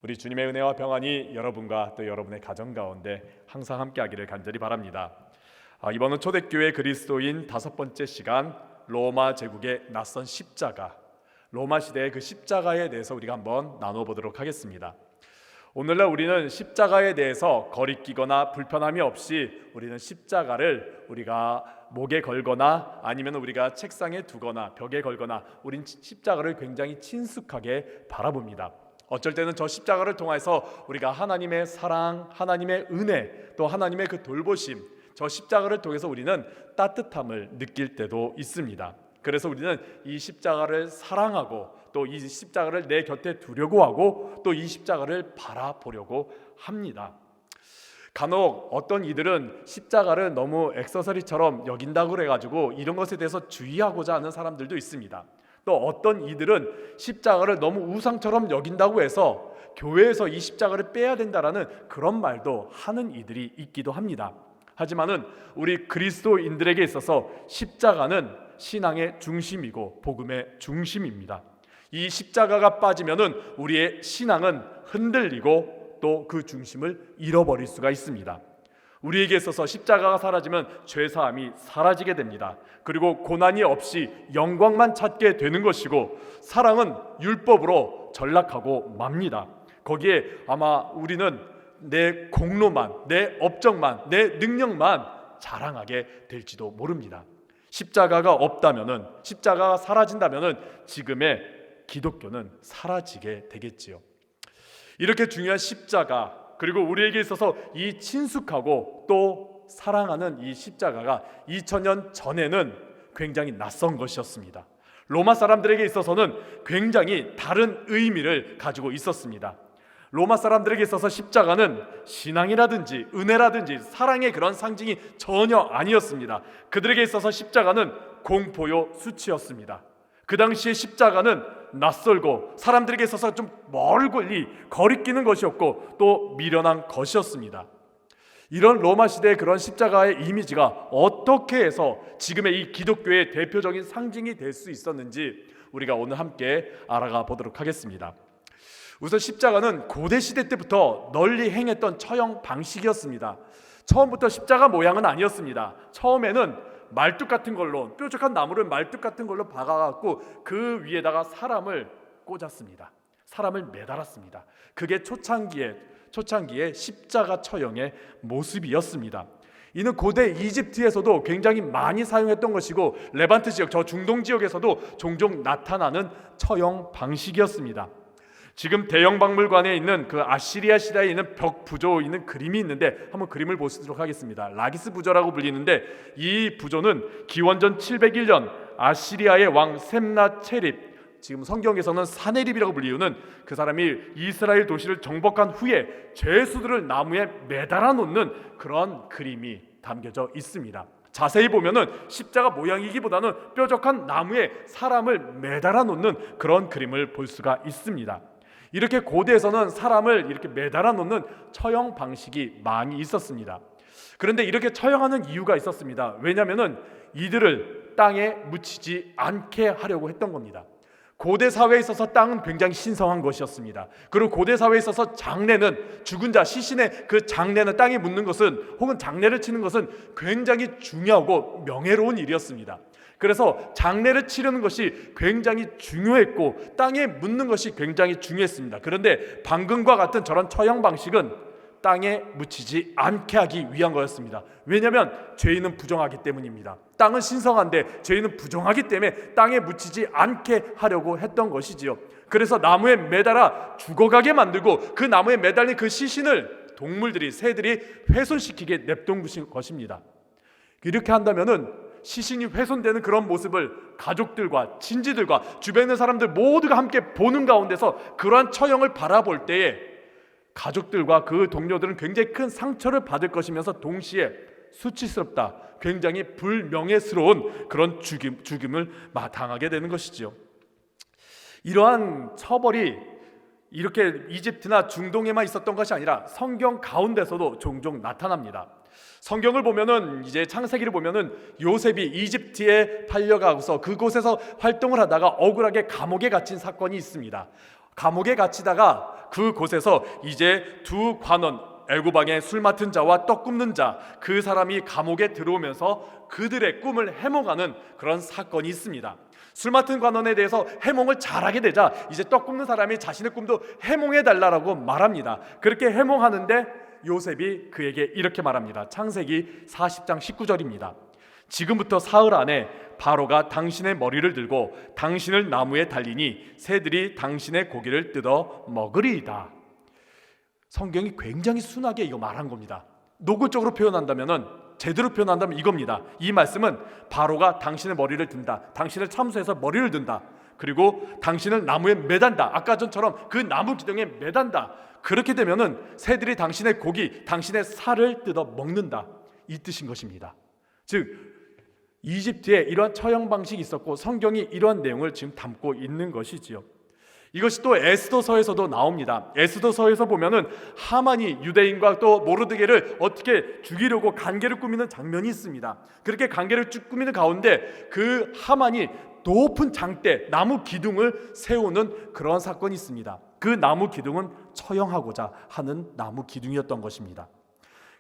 우리 주님의 은혜와 평안이 여러분과 또 여러분의 가정 가운데 항상 함께하기를 간절히 바랍니다. 이번은 초대교회 그리스도인 5번째 시간, 로마 제국의 낯선 십자가, 로마 시대의 그 십자가에 대해서 우리가 한번 나눠보도록 하겠습니다. 오늘날 우리는 십자가에 대해서 거리끼거나 불편함이 없이 우리는 십자가를 우리가 목에 걸거나 아니면 우리가 책상에 두거나 벽에 걸거나 우린 십자가를 굉장히 친숙하게 바라봅니다. 어쩔 때는 저 십자가를 통해서 우리가 하나님의 사랑, 하나님의 은혜, 또 하나님의 그 돌보심, 저 십자가를 통해서 우리는 따뜻함을 느낄 때도 있습니다. 그래서 우리는 이 십자가를 사랑하고 또 이 십자가를 내 곁에 두려고 하고 또 이 십자가를 바라보려고 합니다. 간혹 어떤 이들은 십자가를 너무 액세서리처럼 여긴다고 그래가지고 이런 것에 대해서 주의하고자 하는 사람들도 있습니다. 또 어떤 이들은 십자가를 너무 우상처럼 여긴다고 해서 교회에서 이 십자가를 빼야 된다라는 그런 말도 하는 이들이 있기도 합니다. 하지만은 우리 그리스도인들에게 있어서 십자가는 신앙의 중심이고 복음의 중심입니다. 이 십자가가 빠지면은 우리의 신앙은 흔들리고 또 그 중심을 잃어버릴 수가 있습니다. 우리에게 있어서 십자가가 사라지면 죄사함이 사라지게 됩니다. 그리고 고난이 없이 영광만 찾게 되는 것이고 사랑은 율법으로 전락하고 맙니다. 거기에 아마 우리는 내 공로만, 내 업적만, 내 능력만 자랑하게 될지도 모릅니다. 십자가가 없다면은, 십자가가 사라진다면은 지금의 기독교는 사라지게 되겠지요. 이렇게 중요한 십자가, 그리고 우리에게 있어서 이 친숙하고 또 사랑하는 이 십자가가 2000년 전에는 굉장히 낯선 것이었습니다. 로마 사람들에게 있어서는 굉장히 다른 의미를 가지고 있었습니다. 로마 사람들에게 있어서 십자가는 신앙이라든지 은혜라든지 사랑의 그런 상징이 전혀 아니었습니다. 그들에게 있어서 십자가는 공포요 수치였습니다. 그 당시에 십자가는 낯설고 사람들에게 있어서 좀 멀리 거리끼는 것이었고 또 미련한 것이었습니다. 이런 로마 시대의 그런 십자가의 이미지가 어떻게 해서 지금의 이 기독교의 대표적인 상징이 될 수 있었는지 우리가 오늘 함께 알아가 보도록 하겠습니다. 우선 십자가는 고대 시대 때부터 널리 행했던 처형 방식이었습니다. 처음부터 십자가 모양은 아니었습니다. 처음에는 말뚝 같은 걸로, 뾰족한 나무를 말뚝 같은 걸로 박아갖고 그 위에다가 사람을 꽂았습니다. 사람을 매달았습니다. 그게 초창기의 십자가 처형의 모습이었습니다. 이는 고대 이집트에서도 굉장히 많이 사용했던 것이고 레반트 지역, 저 중동 지역에서도 종종 나타나는 처형 방식이었습니다. 지금 대형 박물관에 있는 그 아시리아 시대에 있는 벽 부조 있는 그림이 있는데 한번 그림을 보시도록 하겠습니다. 라기스 부조라고 불리는데 이 부조는 기원전 701년 아시리아의 왕 셈나체립, 지금 성경에서는 사네립이라고 불리우는 그 사람이 이스라엘 도시를 정복한 후에 죄수들을 나무에 매달아 놓는 그런 그림이 담겨져 있습니다. 자세히 보면은 십자가 모양이기보다는 뾰족한 나무에 사람을 매달아 놓는 그런 그림을 볼 수가 있습니다. 이렇게 고대에서는 사람을 이렇게 매달아 놓는 처형 방식이 많이 있었습니다. 그런데 이렇게 처형하는 이유가 있었습니다. 왜냐하면은 이들을 땅에 묻히지 않게 하려고 했던 겁니다. 고대 사회에 있어서 땅은 굉장히 신성한 것이었습니다. 그리고 고대 사회에 있어서 장례는, 죽은 자 시신의 그 장례는, 땅에 묻는 것은 혹은 장례를 치는 것은 굉장히 중요하고 명예로운 일이었습니다. 그래서 장례를 치르는 것이 굉장히 중요했고 땅에 묻는 것이 굉장히 중요했습니다. 그런데 방금과 같은 저런 처형 방식은 땅에 묻히지 않게 하기 위한 거였습니다. 왜냐하면 죄인은 부정하기 때문입니다. 땅은 신성한데 죄인은 부정하기 때문에 땅에 묻히지 않게 하려고 했던 것이지요. 그래서 나무에 매달아 죽어가게 만들고 그 나무에 매달린 그 시신을 동물들이, 새들이 훼손시키게 냅둔 것입니다. 이렇게 한다면은 시신이 훼손되는 그런 모습을 가족들과 친지들과 주변에 있는 사람들 모두가 함께 보는 가운데서 그러한 처형을 바라볼 때에 가족들과 그 동료들은 굉장히 큰 상처를 받을 것이면서 동시에 수치스럽다, 굉장히 불명예스러운 그런 죽임을 당하게 되는 것이지요. 이러한 처벌이 이렇게 이집트나 중동에만 있었던 것이 아니라 성경 가운데서도 종종 나타납니다. 성경을 보면은, 이제 창세기를 보면은 요셉이 이집트에 팔려가서 그곳에서 활동을 하다가 억울하게 감옥에 갇힌 사건이 있습니다. 감옥에 갇히다가 그곳에서 이제 두 관원, 애고방의 술 맡은 자와 떡 굽는 자, 그 사람이 감옥에 들어오면서 그들의 꿈을 해몽하는 그런 사건이 있습니다. 술 맡은 관원에 대해서 해몽을 잘하게 되자 이제 떡 굽는 사람이 자신의 꿈도 해몽해달라고 말합니다. 그렇게 해몽하는데 요셉이 그에게 이렇게 말합니다. 창세기 40장 19절입니다. 지금부터 사흘 안에 바로가 당신의 머리를 들고 당신을 나무에 달리니 새들이 당신의 고기를 뜯어 먹으리이다. 성경이 굉장히 순하게 이거 말한 겁니다. 노골적으로 표현한다면은, 제대로 표현한다면 이겁니다. 이 말씀은 바로가 당신의 머리를 든다, 당신을 참수해서 머리를 든다, 그리고 당신을 나무에 매단다, 아까 전처럼 그 나무 기둥에 매단다. 그렇게 되면은 새들이 당신의 고기, 당신의 살을 뜯어 먹는다, 이 뜻인 것입니다. 즉 이집트에 이러한 처형 방식이 있었고 성경이 이러한 내용을 지금 담고 있는 것이지요. 이것이 또 에스더서에서도 나옵니다. 에스더서에서 보면은 하만이 유대인과 또 모르드게를 어떻게 죽이려고 간계를 꾸미는 장면이 있습니다. 그렇게 간계를 쭉 꾸미는 가운데 그 하만이 높은 장대, 나무 기둥을 세우는 그런 사건이 있습니다. 그 나무 기둥은 처형하고자 하는 나무 기둥이었던 것입니다.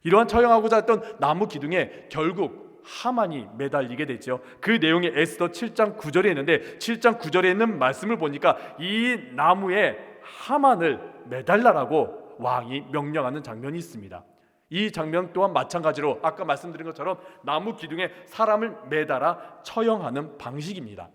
이러한 처형하고자 했던 나무 기둥에 결국 하만이 매달리게 되죠. 그 내용이 에스더 7장 9절에 있는데 7장 9절에 있는 말씀을 보니까 이 나무에 하만을 매달라라고 왕이 명령하는 장면이 있습니다. 이 장면 또한 마찬가지로 아까 말씀드린 것처럼 나무 기둥에 사람을 매달아 처형하는 방식입니다.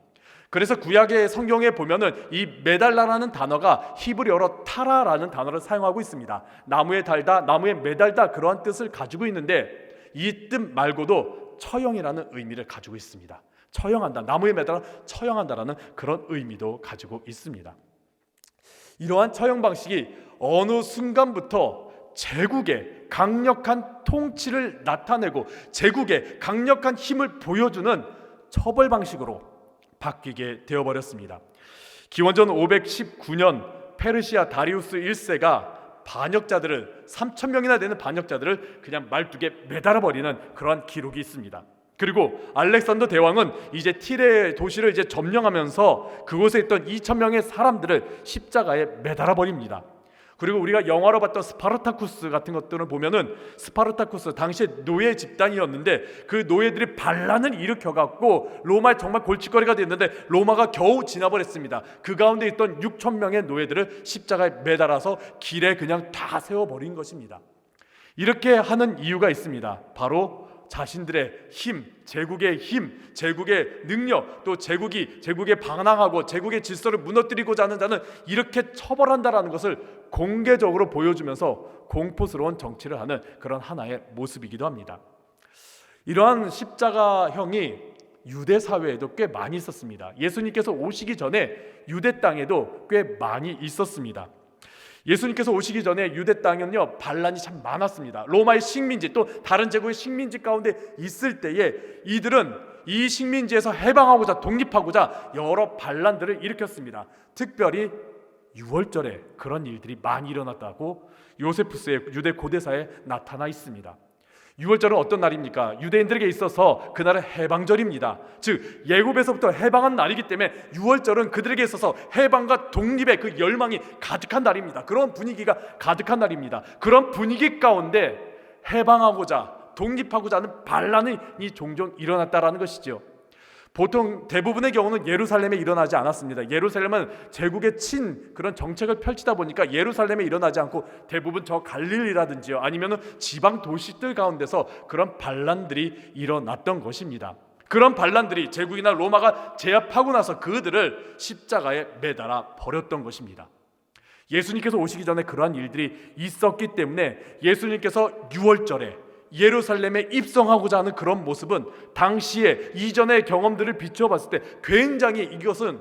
그래서 구약의 성경에 보면은 이 매달라라는 단어가 히브리어로 타라라는 단어를 사용하고 있습니다. 나무에 달다, 나무에 매달다, 그러한 뜻을 가지고 있는데 이 뜻 말고도 처형이라는 의미를 가지고 있습니다. 처형한다, 나무에 매달아 처형한다라는 그런 의미도 가지고 있습니다. 이러한 처형 방식이 어느 순간부터 제국의 강력한 통치를 나타내고 제국의 강력한 힘을 보여주는 처벌 방식으로 바뀌게 되어버렸습니다. 기원전 519년 페르시아 다리우스 1세가 반역자들을 3,000명이나 되는 반역자들을 그냥 말뚝에 매달아버리는 그러한 기록이 있습니다. 그리고 알렉산더 대왕은 이제 티레 도시를 이제 점령하면서 그곳에 있던 2,000명의 사람들을 십자가에 매달아버립니다. 그리고 우리가 영화로 봤던 스파르타쿠스 같은 것들을 보면은 스파르타쿠스 당시에 노예 집단이었는데 그 노예들이 반란을 일으켜갖고 로마에 정말 골칫거리가 됐는데 로마가 겨우 지나버렸습니다. 그 가운데 있던 6,000명의 노예들을 십자가에 매달아서 길에 그냥 다 세워버린 것입니다. 이렇게 하는 이유가 있습니다. 바로 자신들의 힘, 제국의 능력, 또 제국에 반항하고 제국의 질서를 무너뜨리고자 하는 자는 이렇게 처벌한다라는 것을 공개적으로 보여주면서 공포스러운 정치를 하는 그런 하나의 모습이기도 합니다. 이러한 십자가형이 유대 사회에도 꽤 많이 있었습니다. 예수님께서 오시기 전에 유대 땅에도 꽤 많이 있었습니다. 예수님께서 오시기 전에 유대 땅은요 반란이 참 많았습니다. 로마의 식민지 또 다른 제국의 식민지 가운데 있을 때에 이들은 이 식민지에서 해방하고자 독립하고자 여러 반란들을 일으켰습니다. 특별히 유월절에 그런 일들이 많이 일어났다고 요세푸스의 유대 고대사에 나타나 있습니다. 유월절은 어떤 날입니까? 유대인들에게 있어서 그날은 해방절입니다. 즉 예굽에서부터 해방한 날이기 때문에 유월절은 그들에게 있어서 해방과 독립의 그 열망이 가득한 날입니다. 그런 분위기가 가득한 날입니다. 그런 분위기 가운데 해방하고자 독립하고자 하는 반란이 종종 일어났다라는 것이죠. 보통 대부분의 경우는 예루살렘에 일어나지 않았습니다. 예루살렘은 제국의 그런 정책을 펼치다 보니까 예루살렘에 일어나지 않고 대부분 저 갈릴리라든지요 아니면은 지방 도시들 가운데서 그런 반란들이 일어났던 것입니다. 그런 반란들이 제국이나 로마가 제압하고 나서 그들을 십자가에 매달아 버렸던 것입니다. 예수님께서 오시기 전에 그러한 일들이 있었기 때문에 예수님께서 유월절에 예루살렘에 입성하고자 하는 그런 모습은 당시에 이전의 경험들을 비추어 봤을 때 굉장히 이것은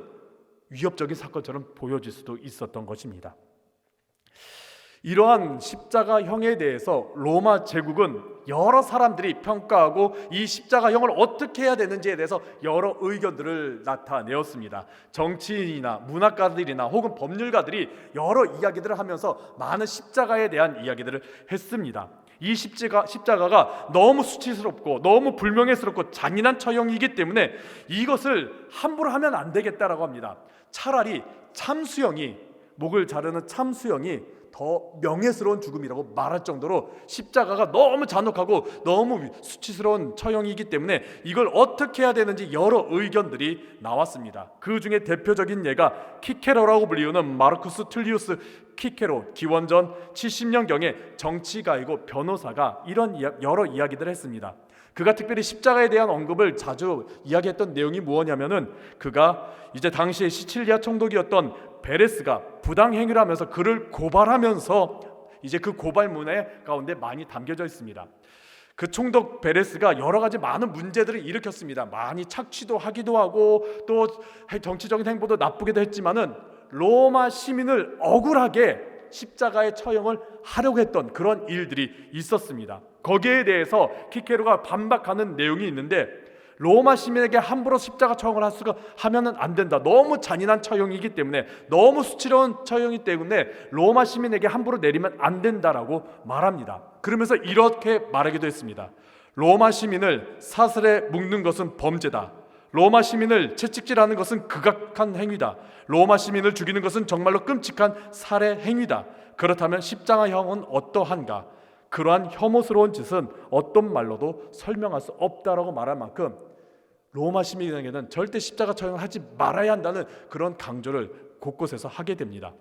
위협적인 사건처럼 보여질 수도 있었던 것입니다. 이러한 십자가형에 대해서 로마 제국은 여러 사람들이 평가하고 이 십자가형을 어떻게 해야 되는지에 대해서 여러 의견들을 나타내었습니다. 정치인이나 문학가들이나 혹은 법률가들이 여러 이야기들을 하면서 많은 십자가에 대한 이야기들을 했습니다. 이 십자가가 너무 수치스럽고 너무 불명예스럽고 잔인한 처형이기 때문에 이것을 함부로 하면 안 되겠다라고 합니다. 차라리 참수형이 목을 자르는 참수형이 더 명예스러운 죽음이라고 말할 정도로 십자가가 너무 잔혹하고 너무 수치스러운 처형이기 때문에 이걸 어떻게 해야 되는지 여러 의견들이 나왔습니다. 그 중에 대표적인 예가 키케로라고 불리우는 마르쿠스 툴리우스 키케로, 기원전 70년경의 정치가이고 변호사가 이런 여러 이야기들을 했습니다. 그가 특별히 십자가에 대한 언급을 자주 이야기했던 내용이 무엇이냐면은 그가 이제 당시에 시칠리아 총독이었던 베레스가 부당행위를 하면서 그를 고발하면서 이제 그 고발문에 가운데 많이 담겨져 있습니다. 그 총독 베레스가 여러 가지 많은 문제들을 일으켰습니다. 많이 착취도 하기도 하고 또 정치적인 행보도 나쁘게도 했지만은 로마 시민을 억울하게 십자가의 처형을 하려고 했던 그런 일들이 있었습니다. 거기에 대해서 키케로가 반박하는 내용이 있는데 로마 시민에게 함부로 십자가 처형을 하면은 안 된다. 너무 잔인한 처형이기 때문에 너무 수치로운 처형이기 때문에 로마 시민에게 함부로 내리면 안 된다라고 말합니다. 그러면서 이렇게 말하기도 했습니다. 로마 시민을 사슬에 묶는 것은 범죄다. 로마 시민을 채찍질하는 것은 극악한 행위다. 로마 시민을 죽이는 것은 정말로 끔찍한 살해 행위다. 그렇다면 십자가형은 어떠한가? 그러한 혐오스러운 짓은 어떤 말로도 설명할 수 없다라고 말할 만큼 로마 시민에게는 절대 십자가 처형을 하지 말아야 한다는 그런 강조를 곳곳에서 하게 됩니다.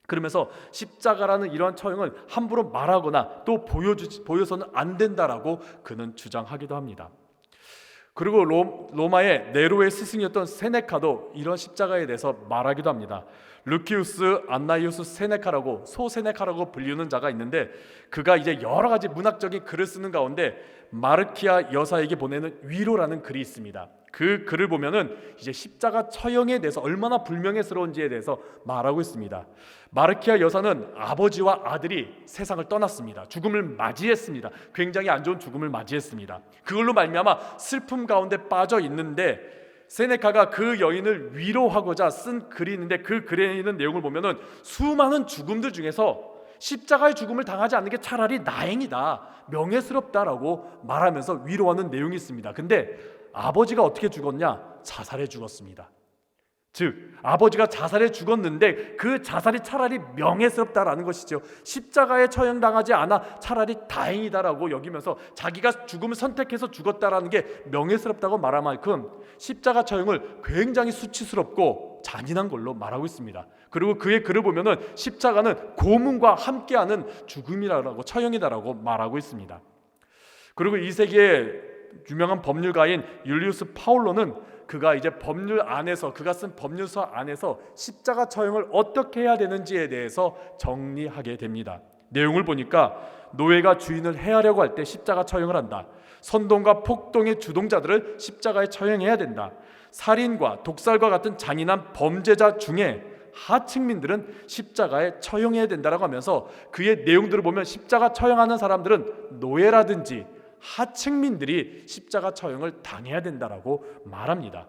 그러면서 십자가라는 이러한 처형을 함부로 말하거나 또 보여서는 안 된다라고 그는 주장하기도 합니다. 그리고 로마의 네로의 스승이었던 세네카도 이런 십자가에 대해서 말하기도 합니다. 루키우스 안나이우스 세네카라고 소세네카라고 불리는 자가 있는데 그가 이제 여러 가지 문학적인 글을 쓰는 가운데 마르키아 여사에게 보내는 위로라는 글이 있습니다. 그 글을 보면은 이제 십자가 처형에 대해서 얼마나 불명예스러운지에 대해서 말하고 있습니다. 마르키아 여사는 아버지와 아들이 세상을 떠났습니다. 죽음을 맞이했습니다. 굉장히 안 좋은 죽음을 맞이했습니다. 그걸로 말미암아 슬픔 가운데 빠져 있는데 세네카가 그 여인을 위로하고자 쓴 글이 있는데 그 글에 있는 내용을 보면은 수많은 죽음들 중에서 십자가의 죽음을 당하지 않는 게 차라리 다행이다, 명예스럽다라고 말하면서 위로하는 내용이 있습니다. 근데 아버지가 어떻게 죽었냐? 자살해 죽었습니다. 즉 아버지가 자살해 죽었는데 그 자살이 차라리 명예스럽다라는 것이죠. 십자가에 처형당하지 않아 차라리 다행이다라고 여기면서 자기가 죽음을 선택해서 죽었다라는 게 명예스럽다고 말할 만큼 십자가 처형을 굉장히 수치스럽고 잔인한 걸로 말하고 있습니다. 그리고 그의 글을 보면은 십자가는 고문과 함께하는 죽음이라고 처형이다라고 말하고 있습니다. 그리고 이 세기의 유명한 법률가인 율리우스 파울로는 그가 이제 법률 안에서 그가 쓴 법률서 안에서 십자가 처형을 어떻게 해야 되는지에 대해서 정리하게 됩니다. 내용을 보니까 노예가 주인을 해하려고 할 때 십자가 처형을 한다. 선동과 폭동의 주동자들을 십자가에 처형해야 된다. 살인과 독살과 같은 잔인한 범죄자 중에 하층민들은 십자가에 처형해야 된다라고 하면서 그의 내용들을 보면 십자가 처형하는 사람들은 노예라든지 하층민들이 십자가 처형을 당해야 된다라고 말합니다.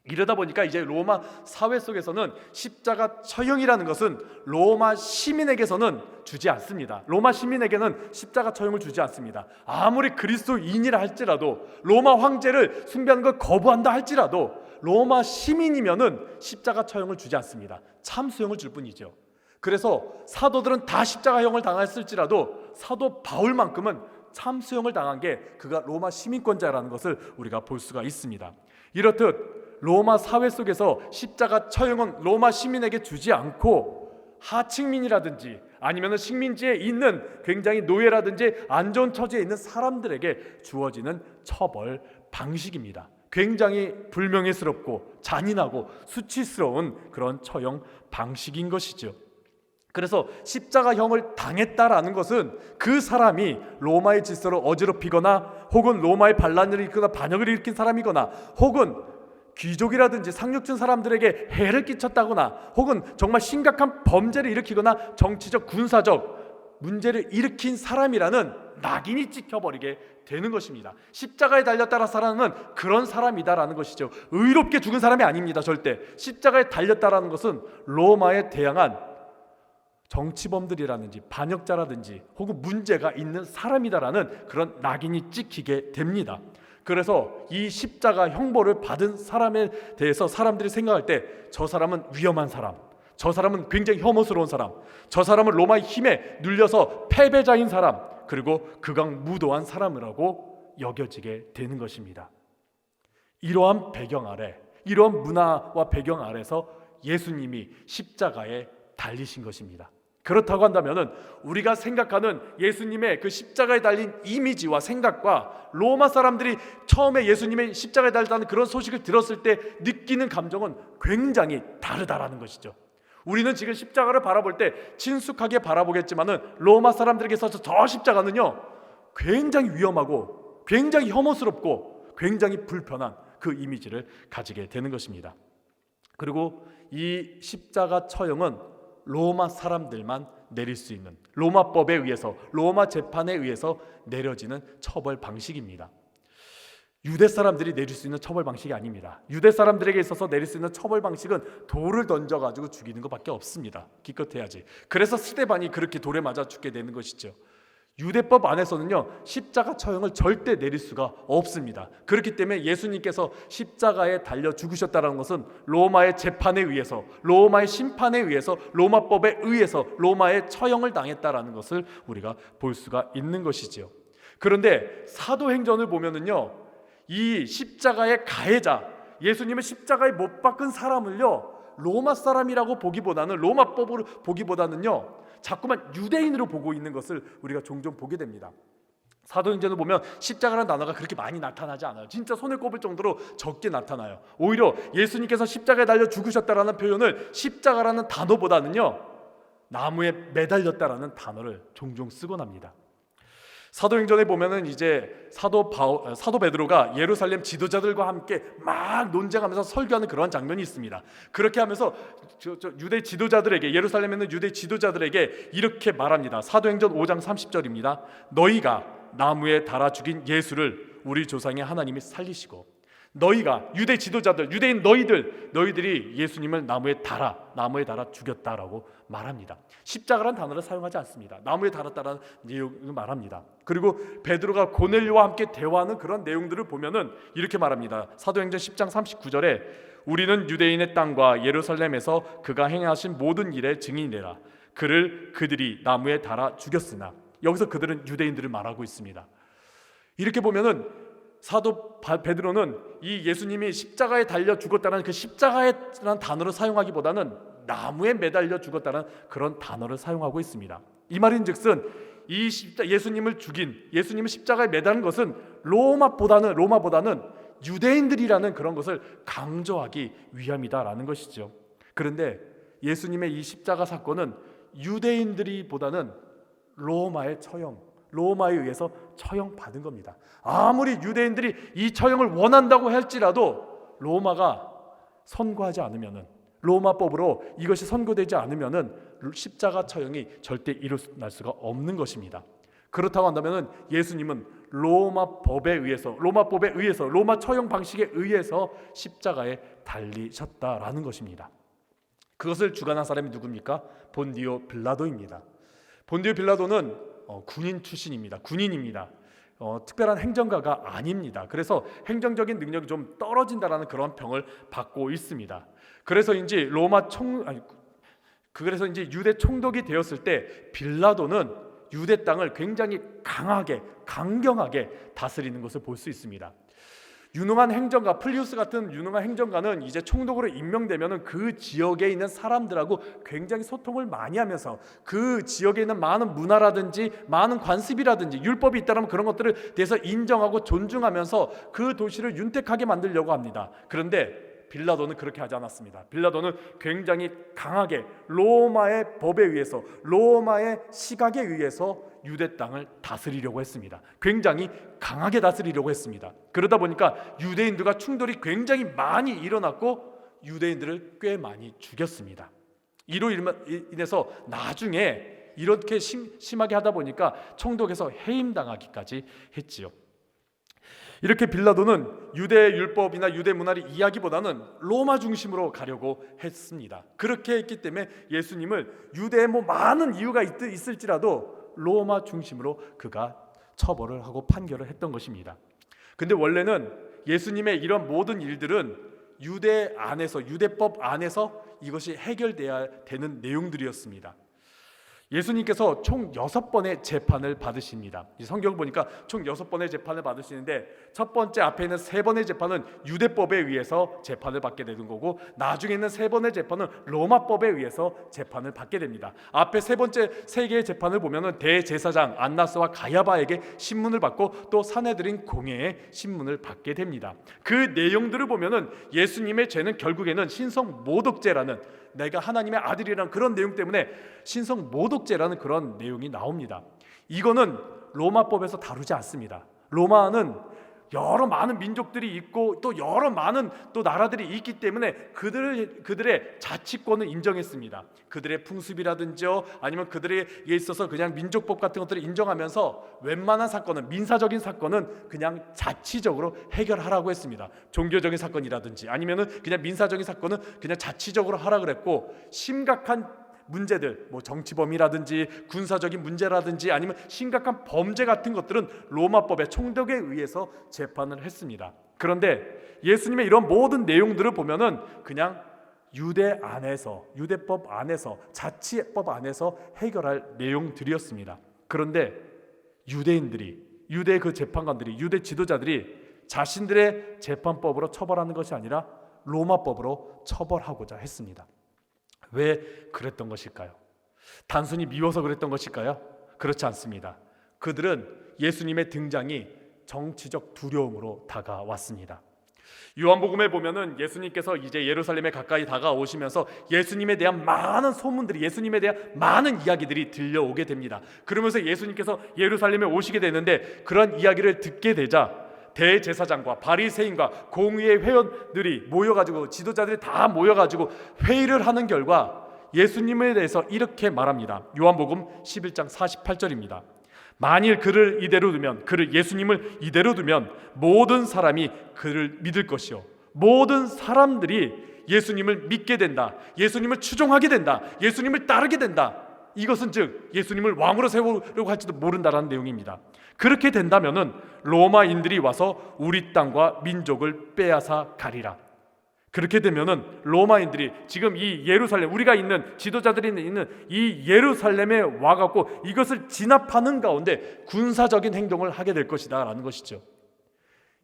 이러다 보니까 이제 로마 사회 속에서는 십자가 처형이라는 것은 로마 시민에게서는 주지 않습니다. 로마 시민에게는 십자가 처형을 주지 않습니다. 아무리 그리스도인이라 할지라도 로마 황제를 숭배하는 걸 거부한다 할지라도 로마 시민이면은 십자가 처형을 주지 않습니다. 참수형을 줄 뿐이죠. 그래서 사도들은 다 십자가형을 당했을지라도 사도 바울만큼은 참수형을 당한 게 그가 로마 시민권자라는 것을 우리가 볼 수가 있습니다. 이렇듯 로마 사회 속에서 십자가 처형은 로마 시민에게 주지 않고 하층민이라든지 아니면 식민지에 있는 굉장히 노예라든지 안 좋은 처지에 있는 사람들에게 주어지는 처벌 방식입니다. 굉장히 불명예스럽고 잔인하고 수치스러운 그런 처형 방식인 것이죠. 그래서 십자가형을 당했다라는 것은 그 사람이 로마의 질서를 어지럽히거나 혹은 로마의 반란을 일으키거나 반역을 일으킨 사람이거나 혹은 귀족이라든지 상류층 사람들에게 해를 끼쳤다거나 혹은 정말 심각한 범죄를 일으키거나 정치적 군사적 문제를 일으킨 사람이라는 낙인이 찍혀버리게 되는 것입니다. 십자가에 달렸다라 사람은 그런 사람이다라는 것이죠. 의롭게 죽은 사람이 아닙니다. 절대. 십자가에 달렸다라는 것은 로마에 대항한 정치범들이라든지 반역자라든지 혹은 문제가 있는 사람이다라는 그런 낙인이 찍히게 됩니다. 그래서 이 십자가 형벌을 받은 사람에 대해서 사람들이 생각할 때 저 사람은 위험한 사람, 저 사람은 굉장히 혐오스러운 사람, 저 사람은 로마의 힘에 눌려서 패배자인 사람, 그리고 극악무도한 사람이라고 여겨지게 되는 것입니다. 이러한 배경 아래, 이러한 문화와 배경 아래서 예수님이 십자가에 달리신 것입니다. 그렇다고 한다면 우리가 생각하는 예수님의 그 십자가에 달린 이미지와 생각과 로마 사람들이 처음에 예수님의 십자가에 달렸다는 그런 소식을 들었을 때 느끼는 감정은 굉장히 다르다라는 것이죠. 우리는 지금 십자가를 바라볼 때 친숙하게 바라보겠지만은 로마 사람들에게 있어서 저 십자가는요 굉장히 위험하고 굉장히 혐오스럽고 굉장히 불편한 그 이미지를 가지게 되는 것입니다. 그리고 이 십자가 처형은 로마 사람들만 내릴 수 있는, 로마법에 의해서, 로마 재판에 의해서 내려지는 처벌 방식입니다. 유대 사람들이 내릴 수 있는 처벌 방식이 아닙니다. 유대 사람들에게 있어서 내릴 수 있는 처벌 방식은 돌을 던져가지고 죽이는 것밖에 없습니다. 기껏해야지. 그래서 스데반이 그렇게 돌에 맞아 죽게 되는 것이죠. 유대법 안에서는요 십자가 처형을 절대 내릴 수가 없습니다. 그렇기 때문에 예수님께서 십자가에 달려 죽으셨다는 것은 로마의 재판에 의해서, 로마의 심판에 의해서, 로마법에 의해서 로마의 처형을 당했다라는 것을 우리가 볼 수가 있는 것이지요. 그런데 사도행전을 보면은요 이 십자가의 가해자, 예수님을 십자가에 못 박은 사람을요 로마 사람이라고 보기보다는, 로마법으로 보기보다는요 자꾸만 유대인으로 보고 있는 것을 우리가 종종 보게 됩니다. 사도행전을 보면 십자가라는 단어가 그렇게 많이 나타나지 않아요. 진짜 손을 꼽을 정도로 적게 나타나요. 오히려 예수님께서 십자가에 달려 죽으셨다라는 표현을 십자가라는 단어보다는요 나무에 매달렸다라는 단어를 종종 쓰곤 합니다. 사도행전에 보면은 이제 사도 베드로가 예루살렘 지도자들과 함께 막 논쟁하면서 설교하는 그런 장면이 있습니다. 그렇게 하면서 유대 지도자들에게, 예루살렘에 있는 유대 지도자들에게 이렇게 말합니다. 사도행전 5장 30절입니다. 너희가 나무에 달아 죽인 예수를 우리 조상의 하나님이 살리시고, 너희가, 유대 지도자들, 유대인 너희들이 예수님을 나무에 달아 죽였다라고 말합니다. 십자가라는 단어를 사용하지 않습니다. 나무에 달았다라는 내용을 말합니다. 그리고 베드로가 고넬료와 함께 대화하는 그런 내용들을 보면은 이렇게 말합니다. 사도행전 10장 39절에 우리는 유대인의 땅과 예루살렘에서 그가 행하신 모든 일의 증인이라. 그들이 나무에 달아 죽였으나, 여기서 그들은 유대인들을 말하고 있습니다. 이렇게 보면은 사도 베드로는 이 예수님이 십자가에 달려 죽었다는 그 십자가라는 단어를 사용하기보다는 나무에 매달려 죽었다는 그런 단어를 사용하고 있습니다. 이 말인즉슨 이 예수님을 죽인, 예수님을 십자가에 매다는 것은 로마보다는 유대인들이라는 그런 것을 강조하기 위함이다라는 것이죠. 그런데 예수님의 이 십자가 사건은 유대인들이보다는 로마에 의해서 처형받은 겁니다. 아무리 유대인들이 이 처형을 원한다고 할지라도 로마가 선고하지 않으면은, 로마법으로 이것이 선고되지 않으면은 십자가 처형이 절대 일어날 수가 없는 것입니다. 그렇다고 한다면은 예수님은 로마법에 의해서, 로마 처형 방식에 의해서 십자가에 달리셨다라는 것입니다. 그것을 주관한 사람이 누굽니까? 본디오 빌라도입니다. 본디오 빌라도는 군인 출신입니다. 군인입니다. 특별한 행정가가 아닙니다. 그래서 행정적인 능력이 좀 떨어진다라는 그런 평을 받고 있습니다. 그래서인지 유대 총독이 되었을 때 빌라도는 유대 땅을 굉장히 강경하게 다스리는 것을 볼 수 있습니다. 유능한 행정가, 플리우스 같은 유능한 행정가는 이제 총독으로 임명되면은 그 지역에 있는 사람들하고 굉장히 소통을 많이 하면서 그 지역에 있는 많은 문화라든지 많은 관습이라든지 율법이 있다면 그런 것들을 대해서 인정하고 존중하면서 그 도시를 윤택하게 만들려고 합니다. 그런데 빌라도는 그렇게 하지 않았습니다. 빌라도는 굉장히 강하게 로마의 법에 의해서, 로마의 시각에 의해서 유대 땅을 다스리려고 했습니다. 굉장히 강하게 다스리려고 했습니다. 그러다 보니까 유대인들과 충돌이 굉장히 많이 일어났고 유대인들을 꽤 많이 죽였습니다. 이로 인해서 나중에 이렇게 심하게 하다 보니까 총독에서 해임당하기까지 했지요. 이렇게 빌라도는 유대 율법이나 유대 문화를 이해하기보다는 로마 중심으로 가려고 했습니다. 그렇게 했기 때문에 예수님을 유대에 많은 이유가 있을지라도 로마 중심으로 그가 처벌을 하고 판결을 했던 것입니다. 근데 원래는 예수님의 이런 모든 일들은 유대 안에서, 유대법 안에서 이것이 해결돼야 되는 내용들이었습니다. 예수님께서 총 6번의 재판을 받으십니다. 성경을 보니까 총 6번의 재판을 받으시는데, 첫 번째 앞에 있는 3번의 재판은 유대법에 의해서 재판을 받게 되는 거고, 나중에 있는 3번의 재판은 로마법에 의해서 재판을 받게 됩니다. 앞에 3개의 재판을 보면은 대제사장 안나스와 가야바에게 신문을 받고 또 산헤드린 공회에 신문을 받게 됩니다. 그 내용들을 보면은 예수님의 죄는 결국에는 신성 모독죄라는, 내가 하나님의 아들이라는 그런 내용 때문에 신성 모독죄라는 그런 내용이 나옵니다. 이거는 로마법에서 다루지 않습니다. 로마는 여러 많은 민족들이 있고 또 여러 많은 또 나라들이 있기 때문에 그들의 자치권을 인정했습니다. 그들의 풍습이라든지 아니면 그들에 있어서 그냥 민족법 같은 것들을 인정하면서 웬만한 사건은, 민사적인 사건은 그냥 자치적으로 해결하라고 했습니다. 종교적인 사건이라든지 아니면은 그냥 민사적인 사건은 그냥 자치적으로 하라 그랬고, 심각한 문제들, 정치범이라든지 군사적인 문제라든지 아니면 심각한 범죄 같은 것들은 로마법의 총독에 의해서 재판을 했습니다. 그런데 예수님의 이런 모든 내용들을 보면은 그냥 유대 안에서, 유대법 안에서, 자치법 안에서 해결할 내용들이었습니다. 그런데 유대인들이, 유대 그 재판관들이, 유대 지도자들이 자신들의 재판법으로 처벌하는 것이 아니라 로마법으로 처벌하고자 했습니다. 왜 그랬던 것일까요? 단순히 미워서 그랬던 것일까요? 그렇지 않습니다. 그들은 예수님의 등장이 정치적 두려움으로 다가왔습니다. 요한복음에 보면은 예수님께서 이제 예루살렘에 가까이 다가오시면서 예수님에 대한 많은 소문들이, 예수님에 대한 많은 이야기들이 들려오게 됩니다. 그러면서 예수님께서 예루살렘에 오시게 되는데, 그런 이야기를 듣게 되자 대제사장과 바리새인과 공의회 회원들이 모여가지고, 지도자들이 다 모여가지고 회의를 하는 결과 예수님에 대해서 이렇게 말합니다. 요한복음 11장 48절입니다. 만일 그를 이대로 두면, 예수님을 이대로 두면 모든 사람이 그를 믿을 것이요, 모든 사람들이 예수님을 믿게 된다, 예수님을 추종하게 된다, 예수님을 따르게 된다. 이것은 즉 예수님을 왕으로 세우려고 할지도 모른다라는 내용입니다. 그렇게 된다면은 로마인들이 와서 우리 땅과 민족을 빼앗아 가리라. 그렇게 되면은 로마인들이 지금 이 예루살렘, 우리가 있는, 지도자들이 있는 이 예루살렘에 와갖고 이것을 진압하는 가운데 군사적인 행동을 하게 될 것이다 라는 것이죠.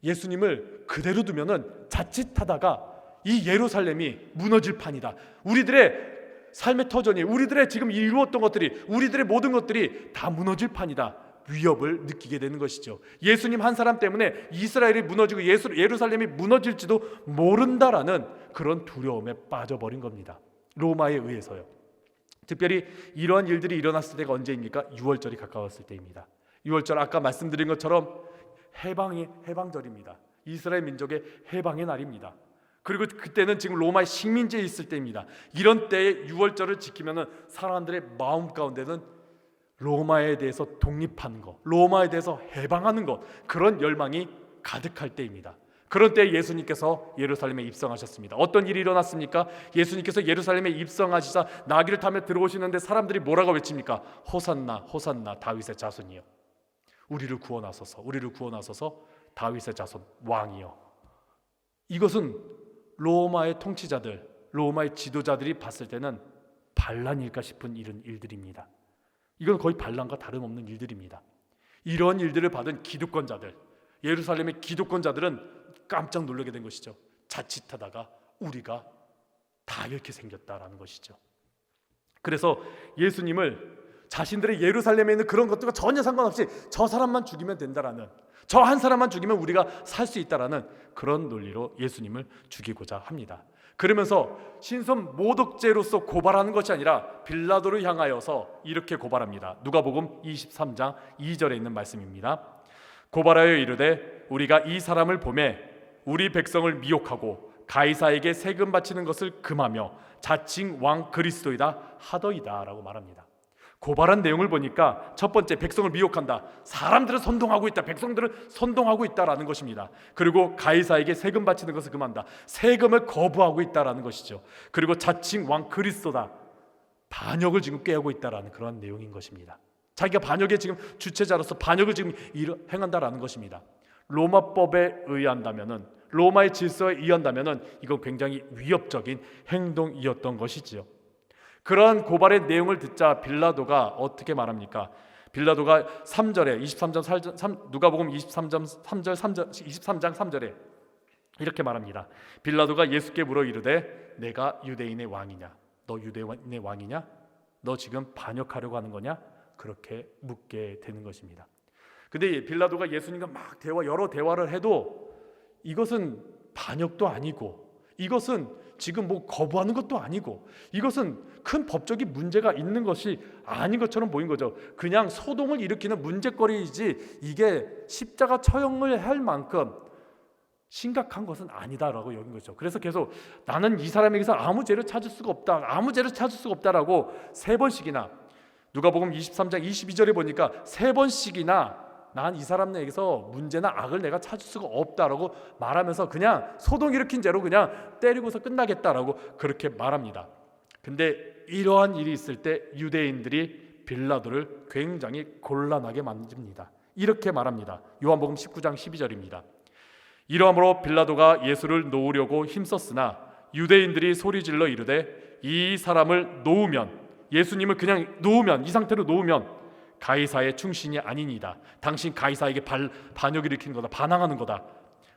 예수님을 그대로 두면은 자칫하다가 이 예루살렘이 무너질 판이다. 우리들의 삶의 터전이, 우리들의 지금 이루었던 것들이, 우리들의 모든 것들이 다 무너질 판이다. 위협을 느끼게 되는 것이죠. 예수님 한 사람 때문에 이스라엘이 무너지고 예루살렘이 무너질지도 모른다라는 그런 두려움에 빠져버린 겁니다. 로마에 의해서요. 특별히 이러한 일들이 일어났을 때가 언제입니까? 6월절이 가까웠을 때입니다. 6월절, 아까 말씀드린 것처럼 해방절입니다. 이스라엘 민족의 해방의 날입니다. 그리고 그때는 지금 로마의 식민지에 있을 때입니다. 이런 때에 6월절을 지키면은 사람들의 마음 가운데는 로마에 대해서 독립하는 것, 로마에 대해서 해방하는 것, 그런 열망이 가득할 때입니다. 그런 때에 예수님께서 예루살렘에 입성하셨습니다. 어떤 일이 일어났습니까? 예수님께서 예루살렘에 입성하시자 나귀를 타며 들어오시는데 사람들이 뭐라고 외칩니까? 호산나, 호산나, 다윗의 자손이여, 우리를 구원하소서, 우리를 구원하소서, 다윗의 자손 왕이여. 이것은 로마의 통치자들, 로마의 지도자들이 봤을 때는 반란일까 싶은 이런 일들입니다. 이건 거의 반란과 다름없는 일들입니다. 이런 일들을 받은 기득권자들, 예루살렘의 기득권자들은 깜짝 놀라게 된 것이죠. 자칫하다가 우리가 다 이렇게 생겼다라는 것이죠. 그래서 예수님을 자신들의 예루살렘에 있는 그런 것들과 전혀 상관없이 저 사람만 죽이면 된다라는, 저 한 사람만 죽이면 우리가 살 수 있다라는 그런 논리로 예수님을 죽이고자 합니다. 그러면서 신성 모독죄로서 고발하는 것이 아니라 빌라도를 향하여서 이렇게 고발합니다. 누가복음 23장 2절에 있는 말씀입니다. 고발하여 이르되 우리가 이 사람을 보매 우리 백성을 미혹하고 가이사에게 세금 바치는 것을 금하며 자칭 왕 그리스도이다 하더이다 라고 말합니다. 고발한 내용을 보니까 첫 번째, 백성을 미혹한다. 사람들은 선동하고 있다. 백성들은 선동하고 있다라는 것입니다. 그리고 가이사에게 세금 바치는 것을 금한다. 세금을 거부하고 있다라는 것이죠. 그리고 자칭 왕 그리스도다. 반역을 지금 꾀하고 있다라는 그런 내용인 것입니다. 자기가 반역의 지금 주체자로서 반역을 지금 행한다라는 것입니다. 로마법에 의한다면은, 로마의 질서에 의한다면 이건 굉장히 위협적인 행동이었던 것이지요. 그러한 고발의 내용을 듣자 빌라도가 어떻게 말합니까? 빌라도가 3절에 23장 누가복음 23장 3절에 이렇게 말합니다. 빌라도가 예수께 물어 이르되 내가 유대인의 왕이냐? 너 유대인의 왕이냐? 너 지금 반역하려고 하는 거냐? 그렇게 묻게 되는 것입니다. 근데 빌라도가 예수님과 막 여러 대화를 해도 이것은 반역도 아니고 이것은 지금 뭐 거부하는 것도 아니고 이것은 큰 법적인 문제가 있는 것이 아닌 것처럼 보인 거죠. 그냥 소동을 일으키는 문제거리이지 이게 십자가 처형을 할 만큼 심각한 것은 아니다라고 여긴 거죠. 그래서 계속 나는 이 사람에게서 아무 죄를 찾을 수가 없다라고 3번씩이나 누가복음 23장 22절에 보니까 3번씩이나 난 이 사람에게서 문제나 악을 내가 찾을 수가 없다라고 말하면서 그냥 소동 일으킨 죄로 그냥 때리고서 끝나겠다라고 그렇게 말합니다. 근데 이러한 일이 있을 때 유대인들이 빌라도를 굉장히 곤란하게 만듭니다. 이렇게 말합니다. 요한복음 19장 12절입니다. 이러므로 빌라도가 예수를 놓으려고 힘썼으나 유대인들이 소리질러 이르되 이 사람을 놓으면, 예수님을 그냥 놓으면, 이 상태로 놓으면 가이사의 충신이 아니니이다. 당신 가이사에게 반역을 일으키는 거다, 반항하는 거다.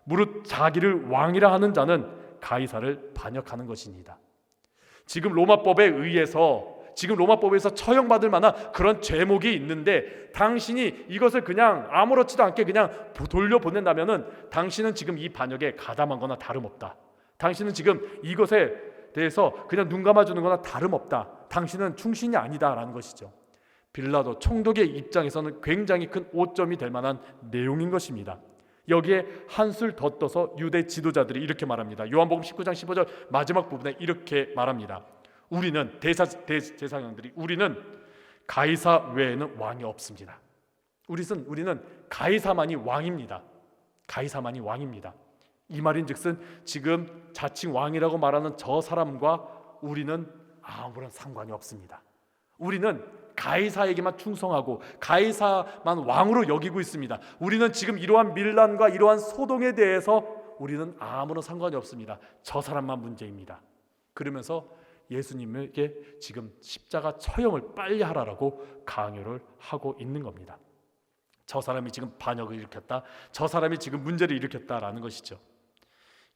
무릇 자기를 왕이라 하는 자는 가이사를 반역하는 것이니이다. 지금 로마법에서 처형받을 만한 그런 죄목이 있는데 당신이 이것을 그냥 아무렇지도 않게 그냥 돌려보낸다면은 당신은 지금 이 반역에 가담한 거나 다름없다. 당신은 지금 이것에 대해서 그냥 눈 감아주는 거나 다름없다. 당신은 충신이 아니다라는 것이죠. 빌라도 총독의 입장에서는 굉장히 큰 오점이 될 만한 내용인 것입니다. 여기에 한술 더 떠서 유대 지도자들이 이렇게 말합니다. 요한복음 19장 15절 마지막 부분에 이렇게 말합니다. 우리는 대제사장들이 우리는 가이사 외에는 왕이 없습니다. 우리는 가이사만이 왕입니다. 가이사만이 왕입니다. 이 말인즉슨 지금 자칭 왕이라고 말하는 저 사람과 우리는 아무런 상관이 없습니다. 우리는 가이사에게만 충성하고 가이사만 왕으로 여기고 있습니다. 우리는 지금 이러한 밀란과 이러한 소동에 대해서 우리는 아무런 상관이 없습니다. 저 사람만 문제입니다. 그러면서 예수님에게 지금 십자가 처형을 빨리 하라라고 강요를 하고 있는 겁니다. 저 사람이 지금 반역을 일으켰다, 저 사람이 지금 문제를 일으켰다라는 것이죠.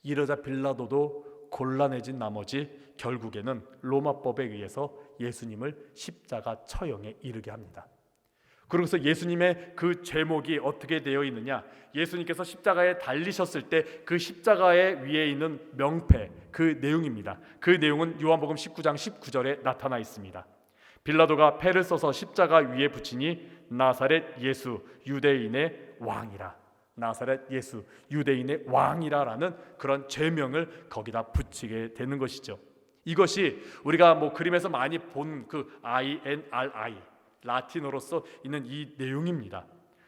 이러자 빌라도도 곤란해진 나머지 결국에는 로마법에 의해서 예수님을 십자가 처형에 이르게 합니다. 그러고서 예수님의 그 죄목이 어떻게 되어 있느냐, 예수님께서 십자가에 달리셨을 때 그 십자가의 위에 있는 명패, 그 내용입니다. 그 내용은 요한복음 19장 19절에 나타나 있습니다. 빌라도가 패를 써서 십자가 위에 붙이니 나사렛 예수 유대인의 왕이라, 나사렛 예수 유대인의 왕이라라는 그런 죄명을 거기다 붙이게 되는 것이죠. 이것이 우리가 그림에서 많이 본 그 INRI, 라틴어로서 있는 이 내용입니다.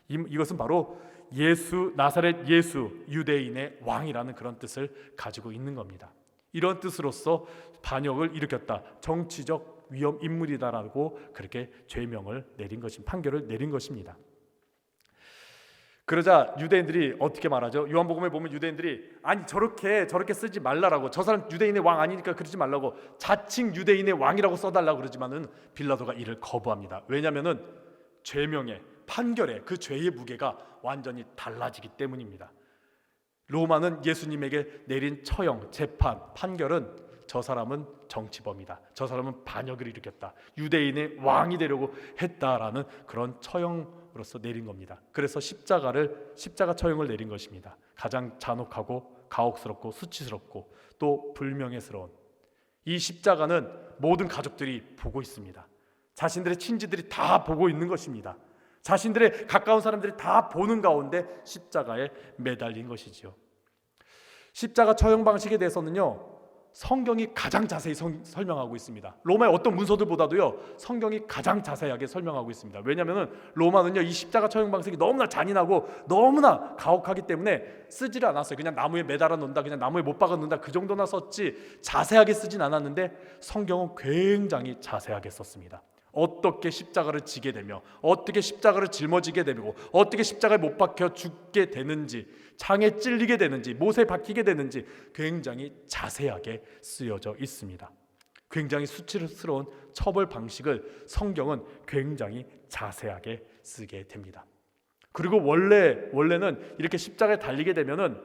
이것은 바로 예수, 나사렛 예수 유대인의 왕이라는 그런 뜻을 가지고 있는 겁니다. 이런 뜻으로서 반역을 일으켰다, 정치적 위험 인물이다라고 그렇게 죄명을 내린 것입니다. 판결을 내린 것입니다. 그러자 유대인들이 어떻게 말하죠? 요한복음에 보면 유대인들이 아니 저렇게 쓰지 말라라고, 저 사람 유대인의 왕 아니니까 그러지 말라고 자칭 유대인의 왕이라고 써달라고 그러지만은 빌라도가 이를 거부합니다. 왜냐하면은 죄명의 판결에 그 죄의 무게가 완전히 달라지기 때문입니다. 로마는 예수님에게 내린 처형, 재판, 판결은 저 사람은 정치범이다, 저 사람은 반역을 일으켰다, 유대인의 왕이 되려고 했다라는 그런 처형으로서 내린 겁니다. 그래서 십자가 처형을 내린 것입니다. 가장 잔혹하고 가혹스럽고 수치스럽고 또 불명예스러운 이 십자가는 모든 가족들이 보고 있습니다. 자신들의 친지들이 다 보고 있는 것입니다. 자신들의 가까운 사람들이 다 보는 가운데 십자가에 매달린 것이지요. 십자가 처형 방식에 대해서는요, 성경이 가장 자세히 설명하고 있습니다. 로마의 어떤 문서들보다도요, 성경이 가장 자세하게 설명하고 있습니다. 왜냐하면 로마는요, 이 십자가 처형 방식이 너무나 잔인하고 너무나 가혹하기 때문에 쓰지를 않았어요. 그냥 나무에 매달아 놓는다, 그냥 나무에 못 박아 놓는다, 그 정도나 썼지 자세하게 쓰진 않았는데 성경은 굉장히 자세하게 썼습니다. 어떻게 십자가를 지게 되며 어떻게 십자가를 짊어지게 되고 어떻게 십자가에 못 박혀 죽게 되는지, 창에 찔리게 되는지, 못에 박히게 되는지 굉장히 자세하게 쓰여져 있습니다. 굉장히 수치스러운 처벌 방식을 성경은 굉장히 자세하게 쓰게 됩니다. 그리고 원래는 이렇게 십자가에 달리게 되면은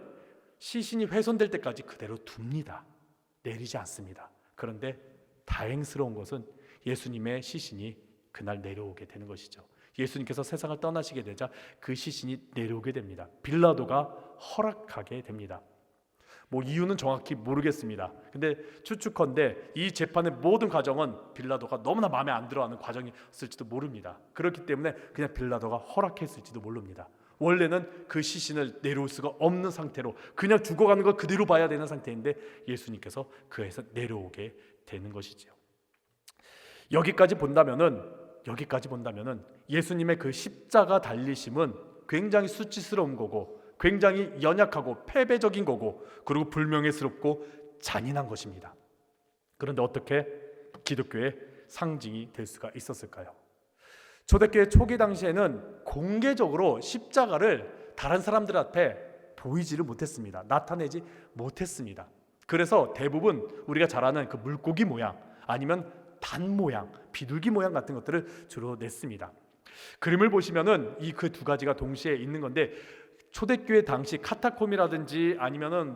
시신이 훼손될 때까지 그대로 둡니다. 내리지 않습니다. 그런데 다행스러운 것은 예수님의 시신이 그날 내려오게 되는 것이죠. 예수님께서 세상을 떠나시게 되자 그 시신이 내려오게 됩니다. 빌라도가 허락하게 됩니다. 이유는 정확히 모르겠습니다. 근데 추측컨대 이 재판의 모든 과정은 빌라도가 너무나 마음에 안 들어하는 과정이었을지도 모릅니다. 그렇기 때문에 그냥 빌라도가 허락했을지도 모릅니다. 원래는 그 시신을 내려올 수가 없는 상태로 그냥 죽어가는 걸 그대로 봐야 되는 상태인데 예수님께서 그에서 내려오게 되는 것이지요. 여기까지 본다면은 예수님의 그 십자가 달리심은 굉장히 수치스러운 거고, 굉장히 연약하고 패배적인 거고, 그리고 불명예스럽고 잔인한 것입니다. 그런데 어떻게 기독교의 상징이 될 수가 있었을까요? 초대교회 초기 당시에는 공개적으로 십자가를 다른 사람들 앞에 보이지를 못했습니다. 나타내지 못했습니다. 그래서 대부분 우리가 잘 아는 그 물고기 모양 아니면 단 모양, 비둘기 모양 같은 것들을 주로 냈습니다. 그림을 보시면은 이 그 두 가지가 동시에 있는 건데, 초대교회 당시 카타콤이라든지 아니면은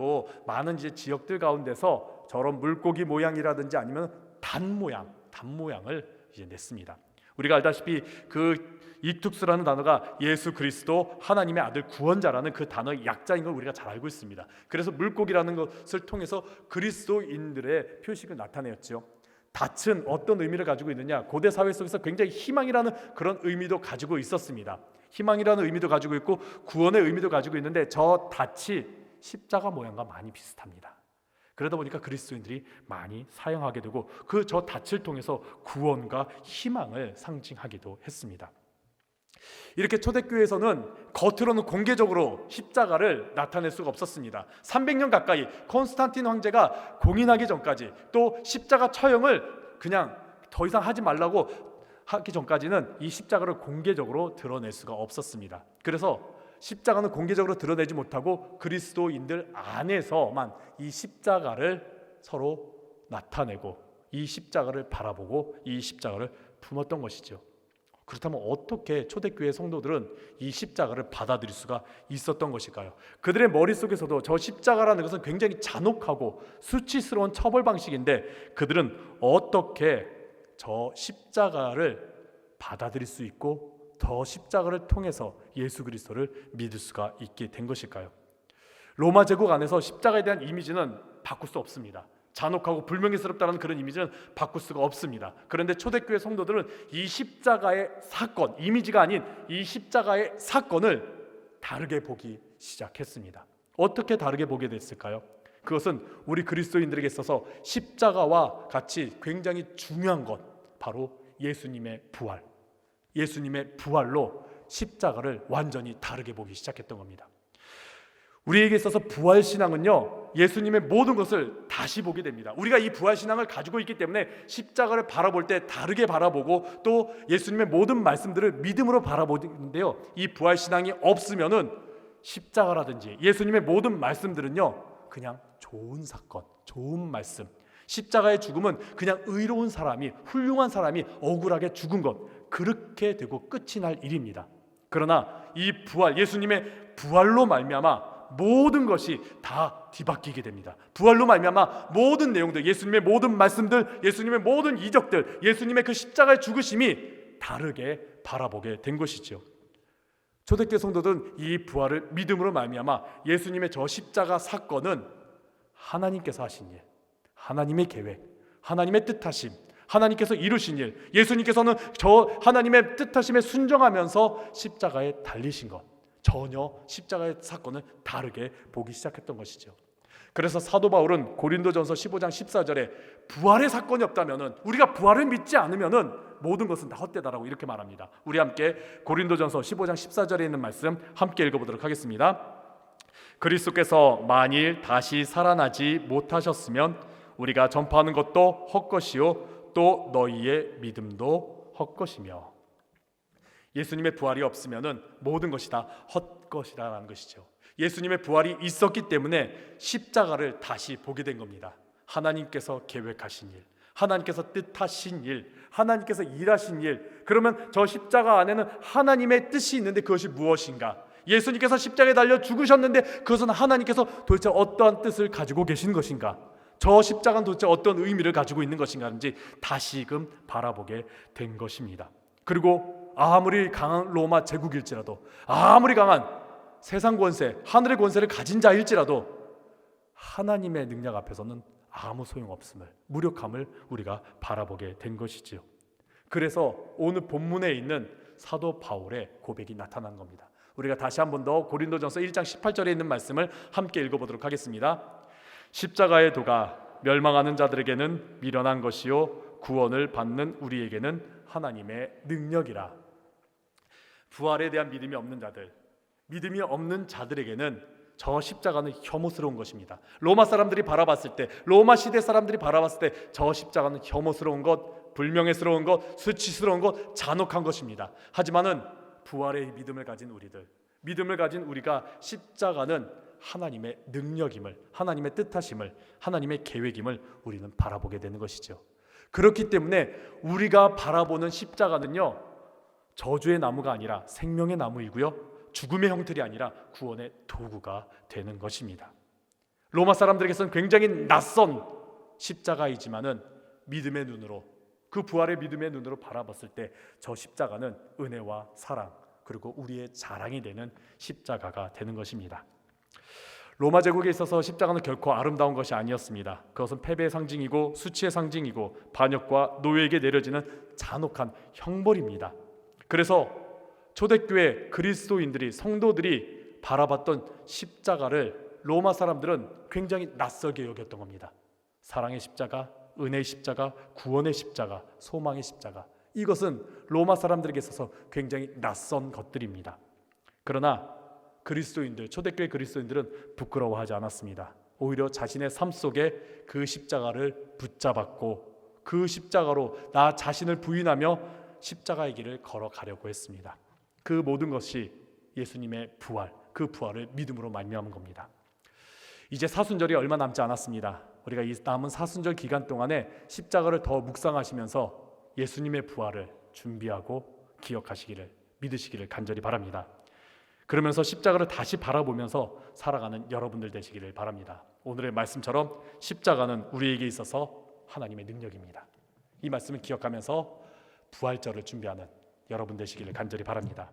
많은 이제 지역들 가운데서 저런 물고기 모양이라든지 아니면 단 모양을 이제 냈습니다. 우리가 알다시피 그 이툭스라는 단어가 예수 그리스도 하나님의 아들 구원자라는 그 단어의 약자인 걸 우리가 잘 알고 있습니다. 그래서 물고기라는 것을 통해서 그리스도인들의 표식을 나타내었죠. 닻은 어떤 의미를 가지고 있느냐? 고대 사회 속에서 굉장히 희망이라는 그런 의미도 가지고 있었습니다. 희망이라는 의미도 가지고 있고 구원의 의미도 가지고 있는데 저 닻이 십자가 모양과 많이 비슷합니다. 그러다 보니까 그리스도인들이 많이 사용하게 되고 저 닻을 통해서 구원과 희망을 상징하기도 했습니다. 이렇게 초대교회에서는 겉으로는 공개적으로 십자가를 나타낼 수가 없었습니다. 300년 가까이 콘스탄틴 황제가 공인하기 전까지, 또 십자가 처형을 그냥 더 이상 하지 말라고 하기 전까지는 이 십자가를 공개적으로 드러낼 수가 없었습니다. 그래서 십자가는 공개적으로 드러내지 못하고 그리스도인들 안에서만 이 십자가를 서로 나타내고 이 십자가를 바라보고 이 십자가를 품었던 것이죠. 그렇다면 어떻게 초대교회 성도들은 이 십자가를 받아들일 수가 있었던 것일까요? 그들의 머릿속에서도 저 십자가라는 것은 굉장히 잔혹하고 수치스러운 처벌 방식인데 그들은 어떻게 저 십자가를 받아들일 수 있고 더 십자가를 통해서 예수 그리스도를 믿을 수가 있게 된 것일까요? 로마 제국 안에서 십자가에 대한 이미지는 바꿀 수 없습니다. 잔혹하고 불명예스럽다는 그런 이미지는 바꿀 수가 없습니다. 그런데 초대교회 성도들은 이 십자가의 사건, 이미지가 아닌 이 십자가의 사건을 다르게 보기 시작했습니다. 어떻게 다르게 보게 됐을까요? 그것은 우리 그리스도인들에게 있어서 십자가와 같이 굉장히 중요한 것, 바로 예수님의 부활. 예수님의 부활로 십자가를 완전히 다르게 보기 시작했던 겁니다. 우리에게 있어서 부활신앙은요, 예수님의 모든 것을 다시 보게 됩니다. 우리가 이 부활신앙을 가지고 있기 때문에 십자가를 바라볼 때 다르게 바라보고 또 예수님의 모든 말씀들을 믿음으로 바라보는데요, 이 부활신앙이 없으면은 십자가라든지 예수님의 모든 말씀들은요 그냥 좋은 사건, 좋은 말씀, 십자가의 죽음은 그냥 의로운 사람이, 훌륭한 사람이 억울하게 죽은 것, 그렇게 되고 끝이 날 일입니다. 그러나 이 부활, 예수님의 부활로 말미암아 모든 것이 다 뒤바뀌게 됩니다. 부활로 말미암아 모든 내용들, 예수님의 모든 말씀들, 예수님의 모든 이적들, 예수님의 그 십자가의 죽으심이 다르게 바라보게 된 것이죠. 초대교회 성도들은 이 부활을 믿음으로 말미암아 예수님의 저 십자가 사건은 하나님께서 하신 일, 하나님의 계획, 하나님의 뜻하심, 하나님께서 이루신 일, 예수님께서는 저 하나님의 뜻하심에 순종하면서 십자가에 달리신 것, 전혀 십자가의 사건을 다르게 보기 시작했던 것이죠. 그래서 사도 바울은 고린도전서 15장 14절에 부활의 사건이 없다면은, 우리가 부활을 믿지 않으면은 모든 것은 다 헛되다라고 이렇게 말합니다. 우리 함께 고린도전서 15장 14절에 있는 말씀 함께 읽어보도록 하겠습니다. 그리스도께서 만일 다시 살아나지 못하셨으면 우리가 전파하는 것도 헛것이요 또 너희의 믿음도 헛것이며 예수님의 부활이 없으면은 모든 것이 다 헛것이라는 것이죠. 예수님의 부활이 있었기 때문에 십자가를 다시 보게 된 겁니다. 하나님께서 계획하신 일, 하나님께서 뜻하신 일, 하나님께서 일하신 일. 그러면 저 십자가 안에는 하나님의 뜻이 있는데 그것이 무엇인가? 예수님께서 십자가에 달려 죽으셨는데 그것은 하나님께서 도대체 어떠한 뜻을 가지고 계신 것인가? 저 십자가는 도대체 어떤 의미를 가지고 있는 것인가인지 다시금 바라보게 된 것입니다. 그리고 아무리 강한 로마 제국일지라도, 아무리 강한 세상 권세, 하늘의 권세를 가진 자일지라도 하나님의 능력 앞에서는 아무 소용없음을, 무력함을 우리가 바라보게 된 것이지요. 그래서 오늘 본문에 있는 사도 바울의 고백이 나타난 겁니다. 우리가 다시 한 번 더 고린도전서 1장 18절에 있는 말씀을 함께 읽어보도록 하겠습니다. 십자가의 도가 멸망하는 자들에게는 미련한 것이요 구원을 받는 우리에게는 하나님의 능력이라. 부활에 대한 믿음이 없는 자들, 믿음이 없는 자들에게는 저 십자가는 혐오스러운 것입니다. 로마 사람들이 바라봤을 때, 로마 시대 사람들이 바라봤을 때 저 십자가는 혐오스러운 것, 불명예스러운 것, 수치스러운 것, 잔혹한 것입니다. 하지만은 부활의 믿음을 가진 우리들, 믿음을 가진 우리가 십자가는 하나님의 능력임을, 하나님의 뜻하심을, 하나님의 계획임을 우리는 바라보게 되는 것이죠. 그렇기 때문에 우리가 바라보는 십자가는요, 저주의 나무가 아니라 생명의 나무이고요, 죽음의 형틀이 아니라 구원의 도구가 되는 것입니다. 로마 사람들에게서는 굉장히 낯선 십자가이지만은 믿음의 눈으로, 그 부활의 믿음의 눈으로 바라봤을 때 저 십자가는 은혜와 사랑, 그리고 우리의 자랑이 되는 십자가가 되는 것입니다. 로마 제국에 있어서 십자가는 결코 아름다운 것이 아니었습니다. 그것은 패배의 상징이고 수치의 상징이고 반역과 노예에게 내려지는 잔혹한 형벌입니다. 그래서 초대교회 그리스도인들이, 성도들이 바라봤던 십자가를 로마 사람들은 굉장히 낯설게 여겼던 겁니다. 사랑의 십자가, 은혜의 십자가, 구원의 십자가, 소망의 십자가, 이것은 로마 사람들에게 있어서 굉장히 낯선 것들입니다. 그러나 그리스도인들, 초대교회 그리스도인들은 부끄러워하지 않았습니다. 오히려 자신의 삶 속에 그 십자가를 붙잡았고 그 십자가로 나 자신을 부인하며 십자가의 길을 걸어가려고 했습니다. 그 모든 것이 예수님의 부활, 그 부활을 믿음으로 말미암은 겁니다. 이제 사순절이 얼마 남지 않았습니다. 우리가 이 남은 사순절 기간 동안에 십자가를 더 묵상하시면서 예수님의 부활을 준비하고 기억하시기를, 믿으시기를 간절히 바랍니다. 그러면서 십자가를 다시 바라보면서 살아가는 여러분들 되시기를 바랍니다. 오늘의 말씀처럼 십자가는 우리에게 있어서 하나님의 능력입니다. 이 말씀을 기억하면서 부활절을 준비하는 여러분 되시기를 간절히 바랍니다.